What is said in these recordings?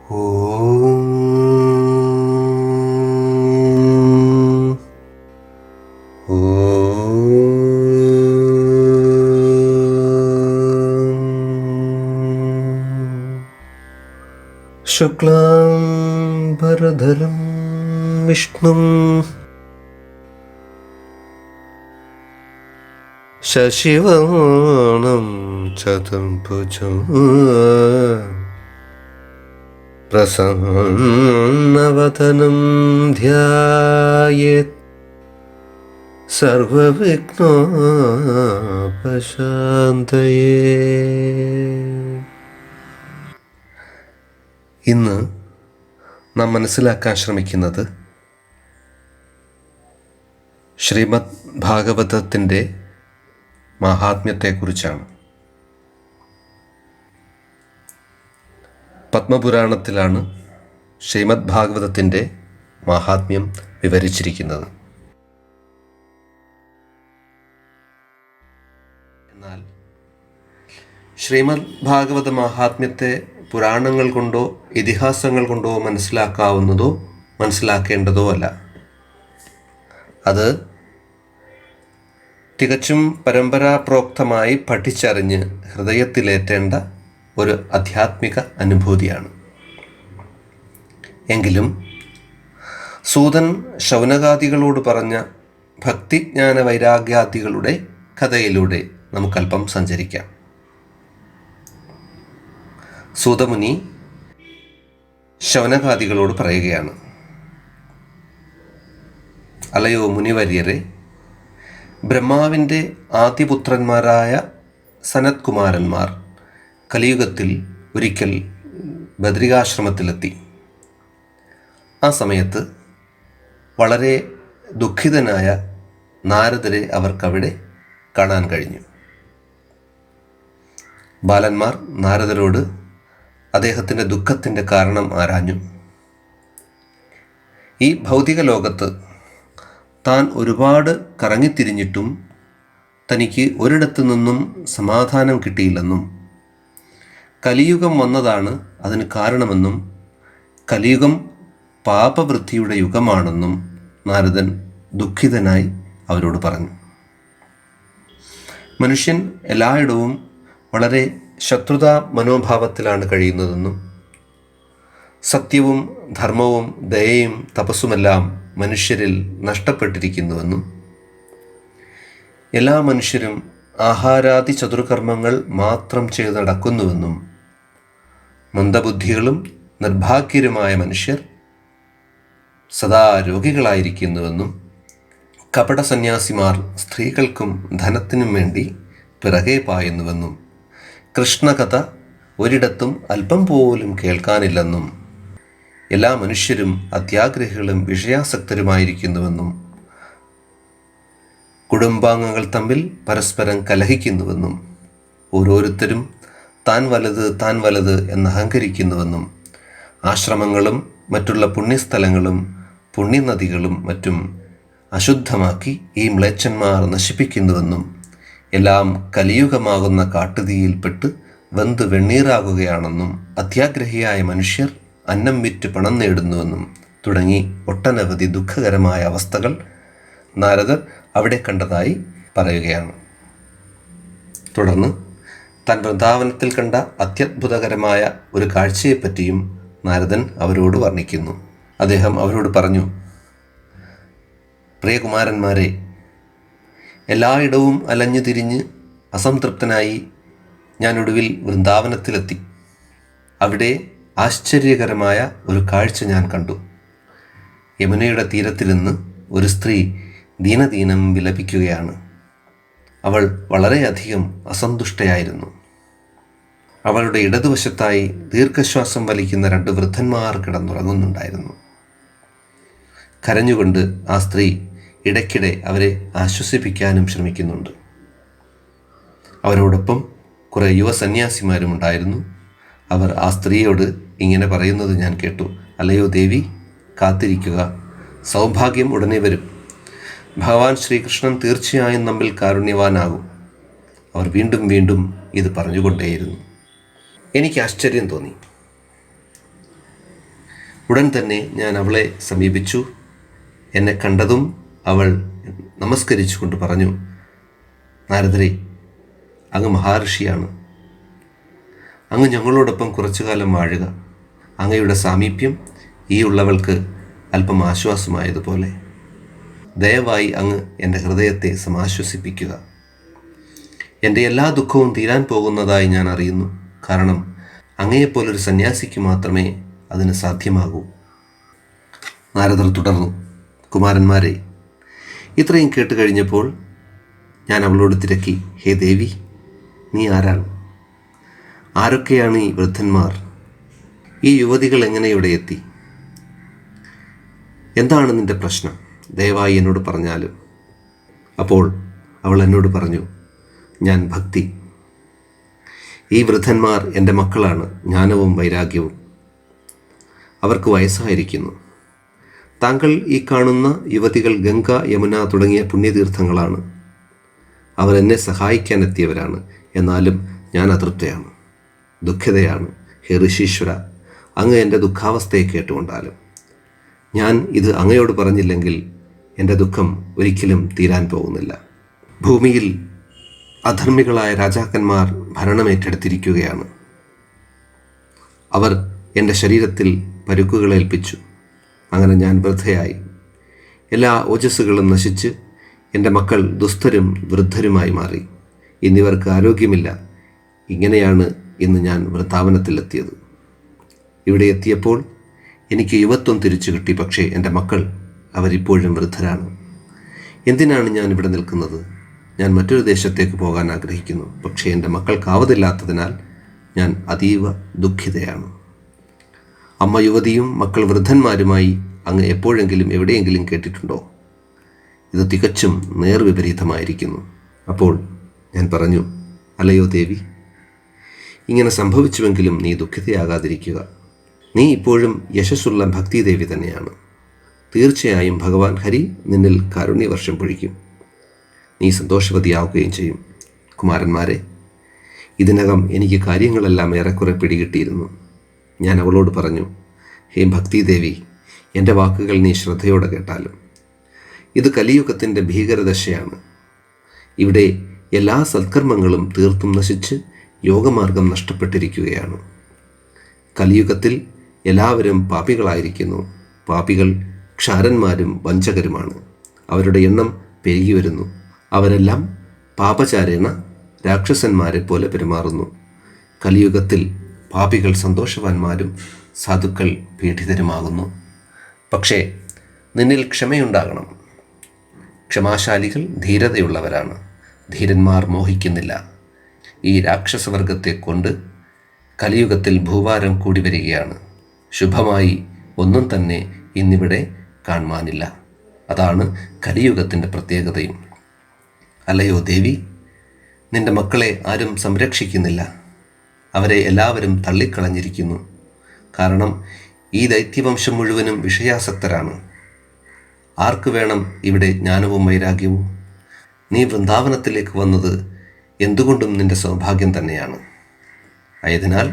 ഓം ശുക്ലാം ഭരധരം വിഷ്ണും ശശിവർണം ചതുർഭുജം പ്രസന്നവദനം ധ്യായേത് സർവവിഘ്നോപശാന്തയേ. ഇന്ന് നാം മനസ്സിലാക്കാൻ ശ്രമിക്കുന്നത് ശ്രീമദ് ഭാഗവതത്തിൻ്റെ മഹാത്മ്യത്തെക്കുറിച്ചാണ്. പത്മപുരാണത്തിലാണ് ശ്രീമദ് ഭാഗവതത്തിൻ്റെ മഹാത്മ്യം വിവരിച്ചിരിക്കുന്നത്. എന്നാൽ ശ്രീമദ് ഭാഗവത മഹാത്മ്യത്തെ പുരാണങ്ങൾ കൊണ്ടോ ഇതിഹാസങ്ങൾ കൊണ്ടോ മനസ്സിലാക്കാവുന്നതോ മനസ്സിലാക്കേണ്ടതോ അല്ല. അത് തികച്ചും പരമ്പരാപ്രോക്തമായി പഠിച്ചറിഞ്ഞ് ഹൃദയത്തിലേറ്റേണ്ട ഒരു ആധ്യാത്മിക അനുഭൂതിയാണ്. എങ്കിലും സൂതൻ ശൗനകാദികളോട് പറഞ്ഞ ഭക്തിജ്ഞാന വൈരാഗ്യാദികളുടെ കഥയിലൂടെ നമുക്കല്പം സഞ്ചരിക്കാം. സൂതമുനി ശൗനകാദികളോട് പറയുകയാണ്, അലയോ മുനിവര്യരെ, ബ്രഹ്മാവിൻ്റെ ആദ്യപുത്രന്മാരായ സനത്കുമാരന്മാർ കലിയുഗത്തിൽ ഒരിക്കൽ ബദ്രികാശ്രമത്തിലെത്തി. ആ സമയത്ത് വളരെ ദുഃഖിതനായ നാരദരെ അവർക്കവിടെ കാണാൻ കഴിഞ്ഞു. ബാലന്മാർ നാരദരോട് അദ്ദേഹത്തിൻ്റെ ദുഃഖത്തിൻ്റെ കാരണം ആരാഞ്ഞു. ഈ ഭൗതിക ലോകത്ത് താൻ ഒരുപാട് കറങ്ങിത്തിരിഞ്ഞിട്ടും തനിക്ക് ഒരിടത്തു നിന്നും സമാധാനം കിട്ടിയില്ലെന്നും കലിയുഗം വന്നതാണ് അതിന് കാരണമെന്നും കലിയുഗം പാപവൃത്തിയുടെ യുഗമാണെന്നും നാരദൻ ദുഃഖിതനായി അവരോട് പറഞ്ഞു. മനുഷ്യൻ എല്ലായിടവും വളരെ ശത്രുതാ മനോഭാവത്തിലാണ് കഴിയുന്നതെന്നും സത്യവും ധർമ്മവും ദയയും തപസ്സുമെല്ലാം മനുഷ്യരിൽ നഷ്ടപ്പെട്ടിരിക്കുന്നുവെന്നും എല്ലാ മനുഷ്യരും ആഹാരാദി ചതുർകർമ്മങ്ങൾ മാത്രം ചെയ്ത് നടക്കുന്നുവെന്നും മന്ദബുദ്ധികളും നിർഭാഗ്യരുമായ മനുഷ്യർ സദാ രോഗികളായിരിക്കുന്നുവെന്നും കപട സന്യാസിമാർ സ്ത്രീകൾക്കും ധനത്തിനും വേണ്ടി പിറകെ പായുന്നുവെന്നും കൃഷ്ണകഥ ഒരിടത്തും അല്പം പോലും കേൾക്കാനില്ലെന്നും എല്ലാ മനുഷ്യരും അത്യാഗ്രഹികളും വിഷയാസക്തരുമായിരിക്കുന്നുവെന്നും കുടുംബാംഗങ്ങൾ തമ്മിൽ പരസ്പരം കലഹിക്കുന്നുവെന്നും ഓരോരുത്തരും താൻ വലുത് എന്ന് അഹങ്കരിക്കുന്നുവെന്നും ആശ്രമങ്ങളും മറ്റുള്ള പുണ്യസ്ഥലങ്ങളും പുണ്യനദികളും മറ്റും അശുദ്ധമാക്കി ഈ മ്ലേച്ഛന്മാർ നശിപ്പിക്കുന്നുവെന്നും എല്ലാം കലിയുഗമാകുന്ന കാട്ടുതീയിൽപ്പെട്ട് വെന്ത് വെണ്ണീറാകുകയാണെന്നും അത്യാഗ്രഹിയായ മനുഷ്യർ അന്നം വിറ്റ് പണം നേടുന്നുവെന്നും തുടങ്ങി ഒട്ടനവധി ദുഃഖകരമായ അവസ്ഥകൾ നാരദർ അവിടെ കണ്ടതായി പറയുകയാണ്. തുടർന്ന് താൻ വൃന്ദാവനത്തിൽ കണ്ട അത്യത്ഭുതകരമായ ഒരു കാഴ്ചയെപ്പറ്റിയും നാരദൻ അവരോട് വർണ്ണിക്കുന്നു. അദ്ദേഹം അവരോട് പറഞ്ഞു, പ്രിയകുമാരന്മാരെ, എല്ലായിടവും അലഞ്ഞു തിരിഞ്ഞ് അസംതൃപ്തനായി ഞാൻ ഒടുവിൽ വൃന്ദാവനത്തിലെത്തി. അവിടെ ആശ്ചര്യകരമായ ഒരു കാഴ്ച ഞാൻ കണ്ടു. യമുനയുടെ തീരത്തിരുന്ന് ഒരു സ്ത്രീ ദീനദീനം വിലപിക്കുകയാണ്. അവൾ വളരെയധികം അസന്തുഷ്ടയായിരുന്നു. അവളുടെ ഇടതുവശത്തായി ദീർഘശ്വാസം വലിക്കുന്ന 2 വൃദ്ധന്മാർ കിടന്നുറങ്ങുന്നുണ്ടായിരുന്നു. കരഞ്ഞുകൊണ്ട് ആ സ്ത്രീ ഇടയ്ക്കിടെ അവരെ ആശ്വസിപ്പിക്കാനും ശ്രമിക്കുന്നുണ്ട്. അവരോടൊപ്പം കുറേ യുവസന്യാസിമാരും ഉണ്ടായിരുന്നു. അവർ ആ സ്ത്രീയോട് ഇങ്ങനെ പറയുന്നത് ഞാൻ കേട്ടു, അല്ലയോ ദേവി, കാത്തിരിക്കുക, സൗഭാഗ്യം ഉടനെ വരും. ഭഗവാൻ ശ്രീകൃഷ്ണൻ തീർച്ചയായും നമ്മിൽ കാരുണ്യവാനാകും. അവർ വീണ്ടും വീണ്ടും ഇത് പറഞ്ഞുകൊണ്ടേയിരുന്നു. എനിക്ക് ആശ്ചര്യം തോന്നി. ഉടൻ തന്നെ ഞാൻ അവളെ സമീപിച്ചു. എന്നെ കണ്ടതും അവൾ നമസ്കരിച്ചുകൊണ്ട് പറഞ്ഞു, നാരദരെ, അങ്ങ് മഹാഋഷിയാണ്. അങ്ങ് ഞങ്ങളോടൊപ്പം കുറച്ചു കാലം വാഴുക. അങ്ങയുടെ സാമീപ്യം ഈ ഉള്ളവൾക്ക് അല്പം ആശ്വാസമായതുപോലെ. ദയവായി അങ്ങ് എൻ്റെ ഹൃദയത്തെ സമാശ്വസിപ്പിക്കുക. എൻ്റെ എല്ലാ ദുഃഖവും തീരാൻ പോകുന്നതായി ഞാൻ അറിയുന്നു. കാരണം അങ്ങയെപ്പോലൊരു സന്യാസിക്ക് മാത്രമേ അതിന് സാധ്യമാകൂ. നാരദർ തുടർന്നു, കുമാരന്മാരെ, ഇത്രയും കേട്ട് കഴിഞ്ഞപ്പോൾ ഞാൻ അവളോട് തിരക്കി, ഹേ ദേവി, നീ ആരാണ്? ആരൊക്കെയാണ് ഈ വൃദ്ധന്മാർ? ഈ യുവതികൾ എങ്ങനെ ഇവിടെ എത്തി? എന്താണ് നിന്റെ പ്രശ്നം? ദയവായി എന്നോട് പറഞ്ഞാലും. അപ്പോൾ അവൾ എന്നോട് പറഞ്ഞു, ഞാൻ ഭക്തി. ഈ വൃദ്ധന്മാർ എൻ്റെ മക്കളാണ്, ജ്ഞാനവും വൈരാഗ്യവും. അവർക്ക് വയസ്സായിരിക്കുന്നു. താങ്കൾ ഈ കാണുന്ന യുവതികൾ ഗംഗ, യമുന തുടങ്ങിയ പുണ്യതീർത്ഥങ്ങളാണ്. അവർ എന്നെ സഹായിക്കാൻ എത്തിയവരാണ്. എന്നാലും ഞാൻ അതൃപ്തയാണ്, ദുഃഖിതയാണ്. ഹേ ഋഷീശ്വര, അങ്ങ് എൻ്റെ ദുഃഖാവസ്ഥയെ കേട്ടുകൊണ്ടാലും. ഞാൻ ഇത് അങ്ങയോട് പറഞ്ഞില്ലെങ്കിൽ എൻ്റെ ദുഃഖം ഒരിക്കലും തീരാൻ പോകുന്നില്ല. ഭൂമിയിൽ അധർമ്മികളായ രാജാക്കന്മാർ ഭരണമേറ്റെടുത്തിരിക്കുകയാണ്. അവർ എൻ്റെ ശരീരത്തിൽ പരുക്കുകളേൽപ്പിച്ചു. അങ്ങനെ ഞാൻ വൃദ്ധയായി. എല്ലാ ഓജസ്സുകളും നശിച്ച് എൻ്റെ മക്കൾ ദുസ്ഥരും വൃദ്ധരുമായി മാറി. ഇന്നിവർക്ക് ആരോഗ്യമില്ല. ഇങ്ങനെയാണ് ഇന്ന് ഞാൻ വൃന്ദാവനത്തിലെത്തിയത്. ഇവിടെ എത്തിയപ്പോൾ എനിക്ക് യുവത്വം തിരിച്ചു കിട്ടി. പക്ഷേ എൻ്റെ മക്കൾ, അവരിപ്പോഴും വൃദ്ധരാണ്. എന്തിനാണ് ഞാൻ ഇവിടെ നിൽക്കുന്നത്? ഞാൻ മറ്റൊരു ദേശത്തേക്ക് പോകാൻ ആഗ്രഹിക്കുന്നു. പക്ഷേ എൻ്റെ മക്കൾക്കാവതില്ലാത്തതിനാൽ ഞാൻ അതീവ ദുഃഖിതയാണ്. അമ്മ യുവതിയും മക്കൾ വൃദ്ധന്മാരുമായി അങ്ങ് എപ്പോഴെങ്കിലും എവിടെയെങ്കിലും കേട്ടിട്ടുണ്ടോ? ഇത് തികച്ചും നേർവിപരീതമായിരിക്കുന്നു. അപ്പോൾ ഞാൻ പറഞ്ഞു, അല്ലയോ ദേവി, ഇങ്ങനെ സംഭവിച്ചുവെങ്കിലും നീ ദുഃഖിതയാകാതിരിക്കുക. നീ ഇപ്പോഴും യശസ്സുള്ള ഭക്തിദേവി തന്നെയാണ്. തീർച്ചയായും ഭഗവാൻ ഹരി നിന്നിൽ കാരുണ്യവർഷം പൊഴിക്കും. നീ സന്തോഷവതിയാവുകയും ചെയ്യും. കുമാരന്മാരെ, ഇതിനകം എനിക്ക് കാര്യങ്ങളെല്ലാം ഏറെക്കുറെ പിടികിട്ടിയിരുന്നു. ഞാൻ അവളോട് പറഞ്ഞു, ഹേ ഭക്തിദേവി, എൻ്റെ വാക്കുകൾ നീ ശ്രദ്ധയോടെ കേട്ടാലും. ഇത് കലിയുഗത്തിൻ്റെ ഭീകരദശയാണ്. ഇവിടെ എല്ലാ സത്കർമ്മങ്ങളും തീർത്തും നശിച്ച് യോഗമാർഗം നഷ്ടപ്പെട്ടിരിക്കുകയാണ്. കലിയുഗത്തിൽ എല്ലാവരും പാപികളായിരിക്കുന്നു. പാപികൾ ക്ഷാരന്മാരും വഞ്ചകരുമാണ്. അവരുടെ എണ്ണം പെരുകി വരുന്നു. അവരെല്ലാം പാപചാരേണ രാക്ഷസന്മാരെ പോലെ പെരുമാറുന്നു. കലിയുഗത്തിൽ പാപികൾ സന്തോഷവാന്മാരും സാധുക്കൾ പീഡിതരുമാകുന്നു. പക്ഷേ നിന്നിൽ ക്ഷമയുണ്ടാകണം. ക്ഷമാശാലികൾ ധീരതയുള്ളവരാണ്. ധീരന്മാർ മോഹിക്കുന്നില്ല. ഈ രാക്ഷസവർഗത്തെ കൊണ്ട് കലിയുഗത്തിൽ ഭൂഭാരം കൂടി വരികയാണ്. ശുഭമായി ഒന്നും തന്നെ ഇന്നിവിടെ കാണുവാനില്ല. അതാണ് കലിയുഗത്തിൻ്റെ പ്രത്യേകതയും. അല്ലയോ ദേവി, നിന്റെ മക്കളെ ആരും സംരക്ഷിക്കുന്നില്ല. അവരെ എല്ലാവരും തള്ളിക്കളഞ്ഞിരിക്കുന്നു. കാരണം ഈ ദൈത്യവംശം മുഴുവനും വിഷയാസക്തരാണ്. ആർക്ക് വേണം ഇവിടെ ജ്ഞാനവും വൈരാഗ്യവും? നീ വൃന്ദാവനത്തിലേക്ക് വന്നത് എന്തുകൊണ്ടും നിന്റെ സൗഭാഗ്യം തന്നെയാണ്. ആയതിനാൽ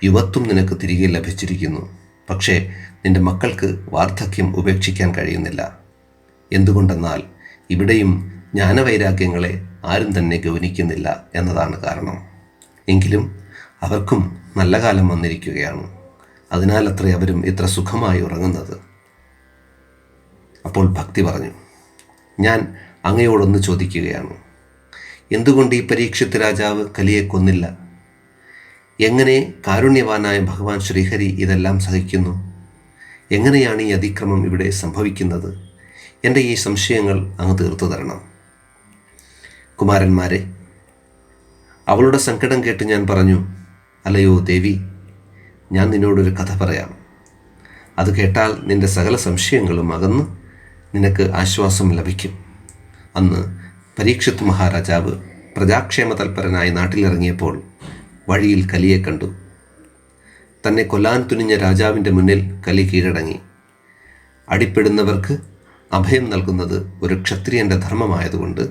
യുവത്വം നിനക്ക് തിരികെ ലഭിച്ചിരിക്കുന്നു. പക്ഷേ നിന്റെ മക്കൾക്ക് വാർദ്ധക്യം ഉപേക്ഷിക്കാൻ കഴിയുന്നില്ല. എന്തുകൊണ്ടെന്നാൽ ഇവിടെയും ജ്ഞാനവൈരാഗ്യങ്ങളെ ആരും തന്നെ ഗൗനിക്കുന്നില്ല എന്നതാണ് കാരണം. എങ്കിലും അവർക്കും നല്ല കാലം വന്നിരിക്കുകയാണ്. അതിനാൽ അത്ര അവരും ഇത്ര സുഖമായി ഉറങ്ങുന്നത്. അപ്പോൾ ഭക്തി പറഞ്ഞു, ഞാൻ അങ്ങയോടൊന്ന് ചോദിക്കുകയാണ്. എന്തുകൊണ്ട് ഈ പരീക്ഷിത് രാജാവ് കലിയെ കൊന്നില്ല? എങ്ങനെ കാരുണ്യവാനായ ഭഗവാൻ ശ്രീഹരി ഇതെല്ലാം സഹിക്കുന്നു? എങ്ങനെയാണ് ഈ അതിക്രമം ഇവിടെ സംഭവിക്കുന്നത്? എൻ്റെ ഈ സംശയങ്ങൾ അങ്ങ് തീർത്തു തരണം. കുമാരന്മാരെ, അവളുടെ സങ്കടം കേട്ട് ഞാൻ പറഞ്ഞു, അല്ലയോ ദേവി, ഞാൻ നിന്നോടൊരു കഥ പറയാം. അത് കേട്ടാൽ നിന്റെ സകല സംശയങ്ങളും അകന്ന് നിനക്ക് ആശ്വാസം ലഭിക്കും. അന്ന് പരീക്ഷിത് മഹാരാജാവ് പ്രജാക്ഷേമ തൽപരനായി നാട്ടിലിറങ്ങിയപ്പോൾ വഴിയിൽ കലിയെ കണ്ടു. തന്നെ കൊല്ലാൻ തുനിഞ്ഞ രാജാവിൻ്റെ മുന്നിൽ കലി കീഴടങ്ങി. അടിപ്പെടുന്നവർക്ക് അഭയം നൽകുന്നത് ഒരു ക്ഷത്രിയൻ്റെ ധർമ്മമായതുകൊണ്ട്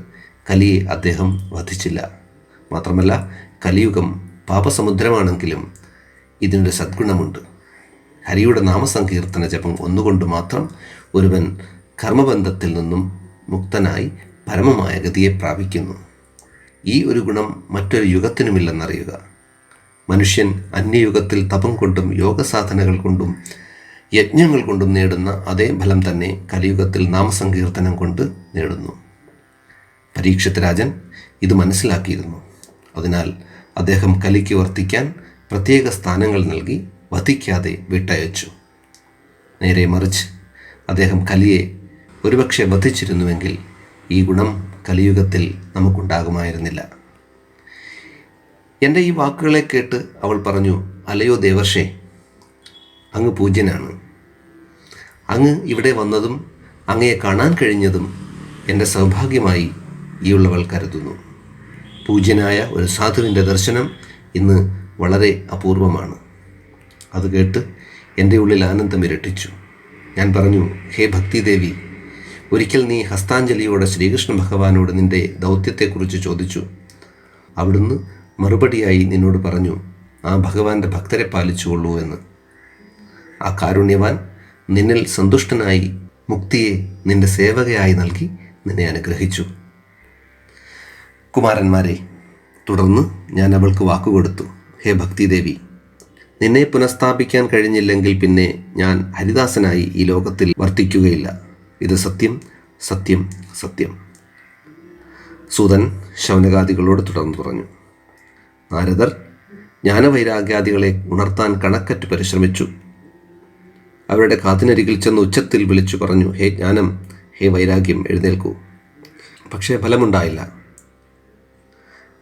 കലിയെ അദ്ദേഹം വധിച്ചില്ല. മാത്രമല്ല, കലിയുഗം പാപസമുദ്രമാണെങ്കിലും ഇതിനൊരു സദ്ഗുണമുണ്ട്. ഹരിയുടെ നാമസങ്കീർത്തന ജപം ഒന്നുകൊണ്ട് മാത്രം ഒരുവൻ കർമ്മബന്ധത്തിൽ നിന്നും മുക്തനായി പരമമായ ഗതിയെ പ്രാപിക്കുന്നു. ഈ ഒരു ഗുണം മറ്റൊരു യുഗത്തിനുമില്ലെന്നറിയുക. മനുഷ്യൻ അന്യയുഗത്തിൽ തപം കൊണ്ടും യോഗസാധനകൾ കൊണ്ടും യജ്ഞങ്ങൾ കൊണ്ടും നേടുന്ന അതേ ഫലം തന്നെ കലിയുഗത്തിൽ നാമസങ്കീർത്തനം കൊണ്ട് നേടുന്നു. പരീക്ഷിത് രാജൻ ഇത് മനസ്സിലാക്കിയിരുന്നു. അതിനാൽ അദ്ദേഹം കലിക്ക് വർത്തിക്കാൻ പ്രത്യേക സ്ഥാനങ്ങൾ നൽകി വധിക്കാതെ വിട്ടയച്ചു. നേരെ മറിച്ച് അദ്ദേഹം കലിയെ ഒരുപക്ഷെ വധിച്ചിരുന്നുവെങ്കിൽ ഈ ഗുണം കലിയുഗത്തിൽ നമുക്കുണ്ടാകുമായിരുന്നില്ല. എൻ്റെ ഈ വാക്കുകളെ കേട്ട് അവൾ പറഞ്ഞു, അല്ലയോ ദേവർഷേ, അങ്ങ് പൂജ്യനാണ്. അങ്ങ് ഇവിടെ വന്നതും അങ്ങയെ കാണാൻ കഴിഞ്ഞതും എൻ്റെ സൗഭാഗ്യമായി ഈ ഉള്ളവൾ കരുതുന്നു. പൂജ്യനായ ഒരു സാധുവിൻ്റെ ദർശനം ഇന്ന് വളരെ അപൂർവമാണ്. അത് കേട്ട് എൻ്റെ ഉള്ളിൽ ആനന്ദം ഇരട്ടിച്ചു. ഞാൻ പറഞ്ഞു, ഹേ ഭക്തിദേവി, ഒരിക്കൽ നീ ഹസ്താഞ്ജലിയോടെ ശ്രീകൃഷ്ണ ഭഗവാനോട് നിൻ്റെ ദൗത്യത്തെക്കുറിച്ച് ചോദിച്ചു. അവിടുന്ന് മറുപടിയായി നിന്നോട് പറഞ്ഞു, ആ ഭഗവാന്റെ ഭക്തരെ പാലിച്ചുകൊള്ളൂ എന്ന്. ആ കാരുണ്യവാൻ നിന്നിൽ സന്തുഷ്ടനായി മുക്തിയെ നിന്റെ സേവകയായി നൽകി നിന്നെ അനുഗ്രഹിച്ചു. കുമാരന്മാരെ, തുടർന്ന് ഞാൻ അവൾക്ക് വാക്കുകൊടുത്തു, ഹേ ഭക്തിദേവി, നിന്നെ പുനഃസ്ഥാപിക്കാൻ കഴിഞ്ഞില്ലെങ്കിൽ പിന്നെ ഞാൻ ഹരിദാസനായി ഈ ലോകത്തിൽ വർത്തിക്കുകയില്ല. ഇത് സത്യം, സത്യം, സത്യം. സൂതൻ ശൗനകാദികളോട് തുടർന്ന് പറഞ്ഞു. നാരദർ ജ്ഞാനവൈരാഗ്യാദികളെ ഉണർത്താൻ കണക്കറ്റ് പരിശ്രമിച്ചു. അവരുടെ കാതിനരികിൽ ചെന്ന് ഉച്ചത്തിൽ വിളിച്ചു പറഞ്ഞു, ഹേ ജ്ഞാനം, ഹേ വൈരാഗ്യം, എഴുന്നേൽക്കൂ. പക്ഷേ ഫലമുണ്ടായില്ല.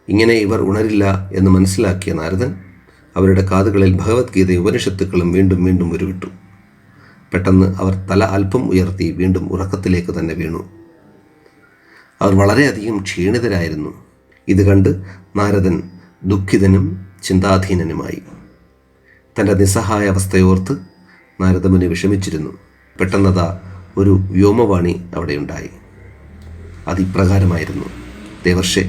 ഇങ്ങനെ ഇവർ ഉണരില്ല എന്ന് മനസ്സിലാക്കിയ നാരദൻ അവരുടെ കാതുകളിൽ ഭഗവത്ഗീത ഉപനിഷത്തുക്കളും വീണ്ടും വീണ്ടും ഉരുവിട്ടു. പെട്ടെന്ന് അവർ തല അല്പം ഉയർത്തി വീണ്ടും ഉറക്കത്തിലേക്ക് തന്നെ വീണു. അവർ വളരെയധികം ക്ഷീണിതരായിരുന്നു. ഇത് കണ്ട് നാരദൻ ദുഃഖിതനും ചിന്താധീനനുമായി. തൻ്റെ നിസ്സഹായ അവസ്ഥയോർത്ത് നാരദമുനി വിഷമിച്ചിരുന്നു. പെട്ടെന്നതാ ഒരു വ്യോമവാണി അവിടെയുണ്ടായി. അതിപ്രകാരമായിരുന്നു, ദേവർഷേ,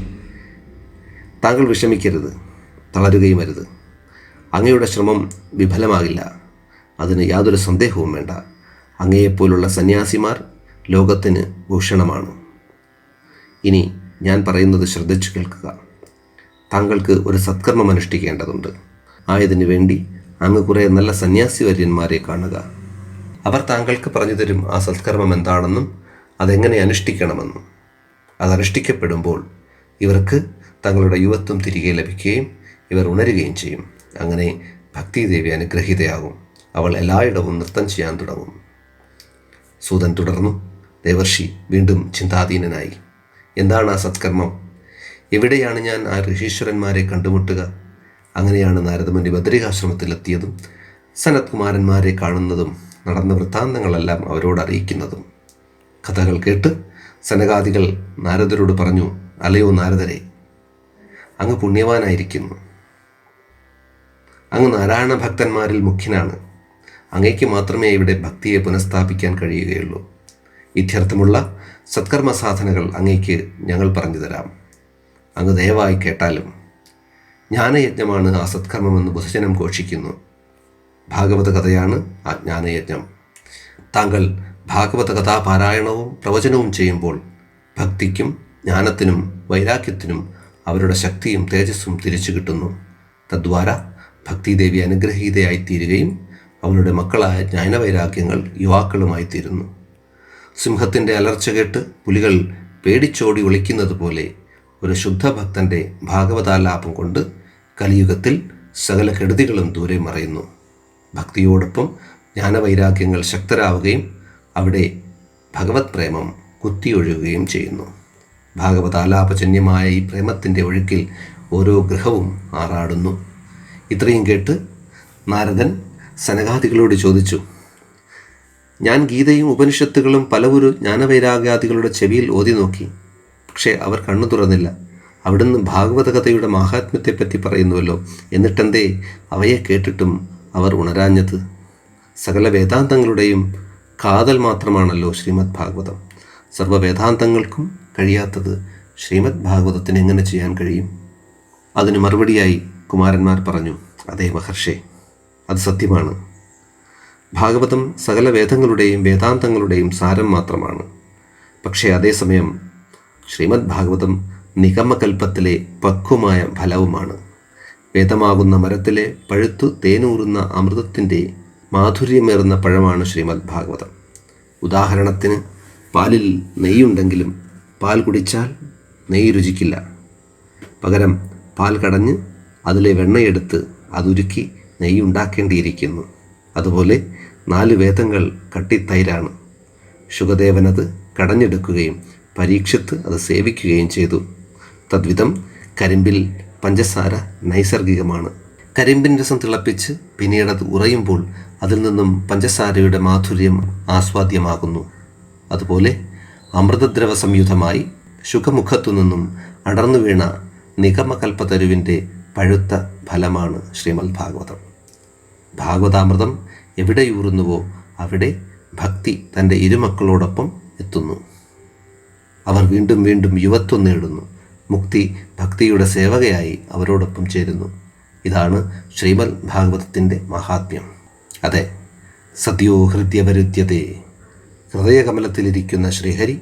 താങ്കൾ വിഷമിക്കരുത്, തളരുകയും അരുത്. അങ്ങയുടെ ശ്രമം വിഫലമാകില്ല, അതിന് യാതൊരു സന്ദേഹവും വേണ്ട. അങ്ങയെപ്പോലുള്ള സന്യാസിമാർ ലോകത്തിന് ഭൂഷണമാണ്. ഇനി ഞാൻ പറയുന്നത് ശ്രദ്ധിച്ചു കേൾക്കുക. താങ്കൾക്ക് ഒരു സത്കർമ്മം അനുഷ്ഠിക്കേണ്ടതുണ്ട്. ആയതിനു വേണ്ടി അങ്ങ് കുറേ നല്ല സന്യാസിവര്യന്മാരെ കാണുക. അവർ താങ്കൾക്ക് പറഞ്ഞു തരും ആ സത്കർമ്മം എന്താണെന്നും അതെങ്ങനെ അനുഷ്ഠിക്കണമെന്നും. അതനുഷ്ഠിക്കപ്പെടുമ്പോൾ ഇവർക്ക് തങ്ങളുടെ യുവത്വം തിരികെ ലഭിക്കുകയും ഇവർ ഉണരുകയും ചെയ്യും. അങ്ങനെ ഭക്തിദേവി അനുഗ്രഹീതയാകും. അവൾ എല്ലായിടവും നൃത്തം ചെയ്യാൻ തുടങ്ങും. സൂതൻ തുടർന്നു. ദേവർഷി വീണ്ടും ചിന്താധീനനായി. എന്താണ് ആ സത്കർമ്മം? എവിടെയാണ് ഞാൻ ആ ഋഷീശ്വരന്മാരെ കണ്ടുമുട്ടുക? അങ്ങനെയാണ് നാരദമുനി ബദരികാശ്രമത്തിലെത്തിയതും സനത് കുമാരന്മാരെ കാണുന്നതും നടന്ന വൃത്താന്തങ്ങളെല്ലാം അവരോട് അറിയിക്കുന്നതും. കഥകൾ കേട്ട് സനകാദികൾ നാരദരോട് പറഞ്ഞു, അല്ലയോ നാരദരെ, അങ്ങ് പുണ്യവാനായിരിക്കുന്നു. അങ്ങ് നാരായണ ഭക്തന്മാരിൽ മുഖ്യനാണ്. അങ്ങയ്ക്ക് മാത്രമേ ഇവിടെ ഭക്തിയെ പുനഃസ്ഥാപിക്കാൻ കഴിയുകയുള്ളൂ. ഇത്യർത്ഥമുള്ള സത്കർമ്മ സാധനകൾ അങ്ങയ്ക്ക് ഞങ്ങൾ പറഞ്ഞു തരാം. അങ്ങ് ദയവായി കേട്ടാലും. ജ്ഞാനയജ്ഞമാണ് ആ സത്കർമ്മമെന്ന് ബുധജനം ഘോഷിക്കുന്നു. ഭാഗവത കഥയാണ് ആ ജ്ഞാനയജ്ഞം. താങ്കൾ ഭാഗവത കഥാപാരായണവും പ്രവചനവും ചെയ്യുമ്പോൾ ഭക്തിക്കും ജ്ഞാനത്തിനും വൈരാഗ്യത്തിനും അവരുടെ ശക്തിയും തേജസ്സും തിരിച്ചു കിട്ടുന്നു. തദ്വാര ഭക്തിദേവി അനുഗ്രഹീതയായിത്തീരുകയും അവളുടെ മക്കളായ ജ്ഞാനവൈരാഗ്യങ്ങൾ യുവാക്കളുമായി തീരുന്നു. സിംഹത്തിൻ്റെ അലർച്ച കേട്ട് പുലികൾ പേടിച്ചോടി ഒളിക്കുന്നത് പോലെ ഒരു ശുദ്ധഭക്തൻ്റെ ഭാഗവതാലാപം കൊണ്ട് കലിയുഗത്തിൽ സകല കെടുതികളും ദൂരെ മറയുന്നു. ഭക്തിയോടൊപ്പം ജ്ഞാനവൈരാഗ്യങ്ങൾ ശക്തരാവുകയും അവിടെ ഭഗവത് പ്രേമം കുത്തിയൊഴുകുകയും ചെയ്യുന്നു. ഭാഗവതാലാപജന്യമായ ഈ പ്രേമത്തിൻ്റെ ഒഴുക്കിൽ ഓരോ ഗൃഹവും ആറാടുന്നു. ഇത്രയും കേട്ട് നാരദൻ സനകാദികളോട് ചോദിച്ചു, ഞാൻ ഗീതയും ഉപനിഷത്തുകളും പലവരു ജ്ഞാനവൈരാഗ്യാദികളുടെ ചെവിയിൽ ഓതി നോക്കി. പക്ഷേ അവർ കണ്ണു തുറന്നില്ല. അവിടുന്ന് ഭാഗവത കഥയുടെ മാഹാത്മ്യത്തെപ്പറ്റി പറയുന്നുവല്ലോ, എന്നിട്ടെന്തേ അവയെ കേട്ടിട്ടും അവർ ഉണരാഞ്ഞത്? സകല വേദാന്തങ്ങളുടെയും കാതൽ മാത്രമാണല്ലോ ശ്രീമദ് ഭാഗവതം. സർവ്വവേദാന്തങ്ങൾക്കും കഴിയാത്തത് ശ്രീമദ് ഭാഗവതത്തിന് എങ്ങനെ ചെയ്യാൻ കഴിയും? അതിന് മറുപടിയായി കുമാരന്മാർ പറഞ്ഞു, അതേ മഹർഷേ, അത് സത്യമാണ്. ഭാഗവതം സകല വേദങ്ങളുടെയും വേദാന്തങ്ങളുടെയും സാരം മാത്രമാണ്. പക്ഷേ അതേസമയം ശ്രീമദ് ഭാഗവതം നിഗമകൽപ്പത്തിലെ പക്വമായ ഫലവുമാണ്. വേദമാകുന്ന മരത്തിലെ പഴുത്തു തേനൂറുന്ന അമൃതത്തിൻ്റെ മാധുര്യമേറുന്ന പഴമാണ് ശ്രീമദ് ഭാഗവതം. ഉദാഹരണത്തിന്, പാലിൽ നെയ്യുണ്ടെങ്കിലും പാൽ കുടിച്ചാൽ നെയ്യ് രുചിക്കില്ല. പകരം പാൽ കടഞ്ഞ് അതിലെ വെണ്ണയെടുത്ത് അതുരുക്കി നെയ്യുണ്ടാക്കേണ്ടിയിരിക്കുന്നു. അതുപോലെ 4 വേദങ്ങൾ കട്ടിത്തൈരാണ്. ശുകദേവനത് കടഞ്ഞെടുക്കുകയും പരീക്ഷിത്ത് അത് സേവിക്കുകയും ചെയ്തു. തദ്വിധം കരിമ്പിൽ പഞ്ചസാര നൈസർഗികമാണ്. കരിമ്പിൻ രസം തിളപ്പിച്ച് പിന്നീടത് ഉറയുമ്പോൾ അതിൽ നിന്നും പഞ്ചസാരയുടെ മാധുര്യം ആസ്വാദ്യമാകുന്നു. അതുപോലെ അമൃതദ്രവ സംയുതമായി ശുഖമുഖത്തു നിന്നും അടർന്നു വീണ നിഗമകൽപ്പതരുവിൻ്റെ പഴുത്ത ഫലമാണ് ശ്രീമദ് ഭാഗവതം. ഭാഗവതാമൃതം എവിടെയൂറുന്നുവോ അവിടെ ഭക്തി തൻ്റെ ഇരുമക്കളോടൊപ്പം എത്തുന്നു. അവർ വീണ്ടും വീണ്ടും യുവത്വം നേടുന്നു. മുക്തി ഭക്തിയുടെ സേവകയായി അവരോടൊപ്പം ചേരുന്നു. ഇതാണ് ശ്രീമദ് ഭാഗവതത്തിൻ്റെ മഹാത്മ്യം. അതെ, സദ്യോ ഹൃദ്യവരുദ്ധ്യതേ, ഹൃദയകമലത്തിലിരിക്കുന്ന ശ്രീഹരി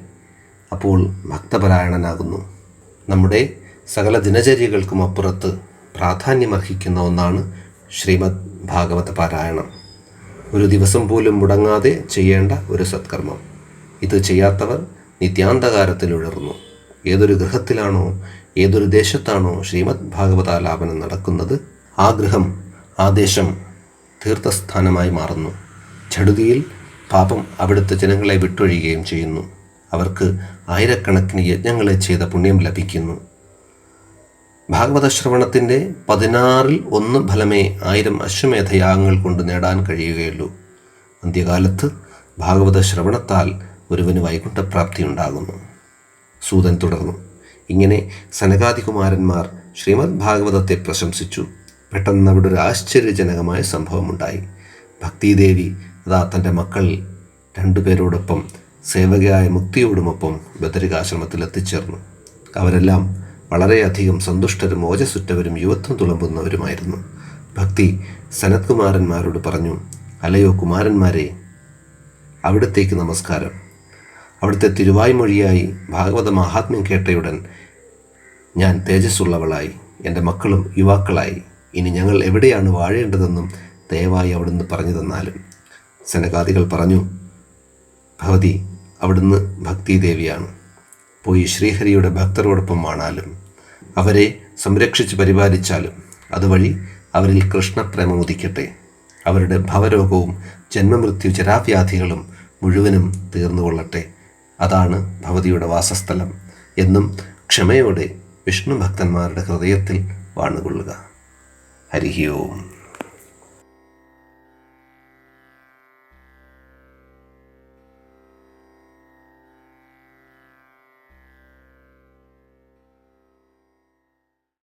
അപ്പോൾ ഭക്തപരായണനാകുന്നു. നമ്മുടെ സകല ദിനചര്യകൾക്കും അപ്പുറത്ത് പ്രാധാന്യമർഹിക്കുന്ന ഒന്നാണ് ശ്രീമദ് ഭാഗവത പാരായണം. ഒരു ദിവസം പോലും മുടങ്ങാതെ ചെയ്യേണ്ട ഒരു സത്കർമ്മം. ഇത് ചെയ്യാത്തവർ നിത്യാന്തകാരത്തിലുഴർന്നു. ഏതൊരു ഗൃഹത്തിലാണോ ഏതൊരു ദേശത്താണോ ശ്രീമദ് ഭാഗവതാലാപനം നടക്കുന്നത്, ആ ഗൃഹം ആ ദേശം തീർത്ഥസ്ഥാനമായി മാറുന്നു. ഝടുതിയിൽ പാപം അവിടുത്തെ ജനങ്ങളെ വിട്ടൊഴിയുകയും ചെയ്യുന്നു. അവർക്ക് ആയിരക്കണക്കിന് യജ്ഞങ്ങളെ ചെയ്ത പുണ്യം ലഭിക്കുന്നു. ഭാഗവത ശ്രവണത്തിൻ്റെ 16ൽ 1 ഫലമേ 1000 അശ്വമേധയാഗങ്ങൾ കൊണ്ട് നേടാൻ കഴിയുകയുള്ളൂ. അന്ത്യകാലത്ത് ഭാഗവത ശ്രവണത്താൽ ഒരുവന് വൈകുണ്ഠപ്രാപ്തി ഉണ്ടാകുന്നു. സൂതൻ തുടർന്നു, ഇങ്ങനെ സനകാദികുമാരന്മാർ ശ്രീമദ് ഭാഗവതത്തെ പ്രശംസിച്ചു. പെട്ടെന്ന് അവിടെ ഒരു ആശ്ചര്യജനകമായ സംഭവമുണ്ടായി. ഭക്തിദേവി അതാ തൻ്റെ മക്കൾ 2 പേരോടൊപ്പം സേവകയായ മുക്തിയോടുമൊപ്പം ബദരികാശ്രമത്തിൽ എത്തിച്ചേർന്നു. അവരെല്ലാം വളരെയധികം സന്തുഷ്ടരും ഓജസ്സുറ്റവരും യുവത്വം തുളുമ്പുന്നവരുമായിരുന്നു. ഭക്തി സനത്കുമാരന്മാരോട് പറഞ്ഞു, അലയോ കുമാരന്മാരെ, അവിടത്തേക്ക് നമസ്കാരം. അവിടുത്തെ തിരുവായ്മൊഴിയായി ഭാഗവത മഹാത്മ്യം കേട്ടയുടൻ ഞാൻ തേജസ്സുള്ളവളായി, എൻ്റെ മക്കളും യുവാക്കളായി. ഇനി ഞങ്ങൾ എവിടെയാണ് വാഴേണ്ടതെന്നും ദയവായി അവിടുന്ന് പറഞ്ഞു തന്നാലും. സനകാദികൾ പറഞ്ഞു, ഭവതി അവിടുന്ന് ഭക്തിദേവിയാണ്. പോയി ശ്രീഹരിയുടെ ഭക്തരോടൊപ്പം വാണാലും അവരെ സംരക്ഷിച്ച് പരിപാലിച്ചാലും അതുവഴി അവരിൽ കൃഷ്ണപ്രേമം ഉദിക്കട്ടെ. അവരുടെ ഭവരോഗവും ജന്മമൃത്യു ജരാവ്യാധികളും മുഴുവനും തീർന്നുകൊള്ളട്ടെ. അതാണ് ഭവതിയുടെ വാസസ്ഥലം എന്നും ക്ഷമയോടെ വിഷ്ണു ഭക്തന്മാരുടെ ഹൃദയത്തിൽ വാണുകൊള്ളുക. ഹരി ഓം.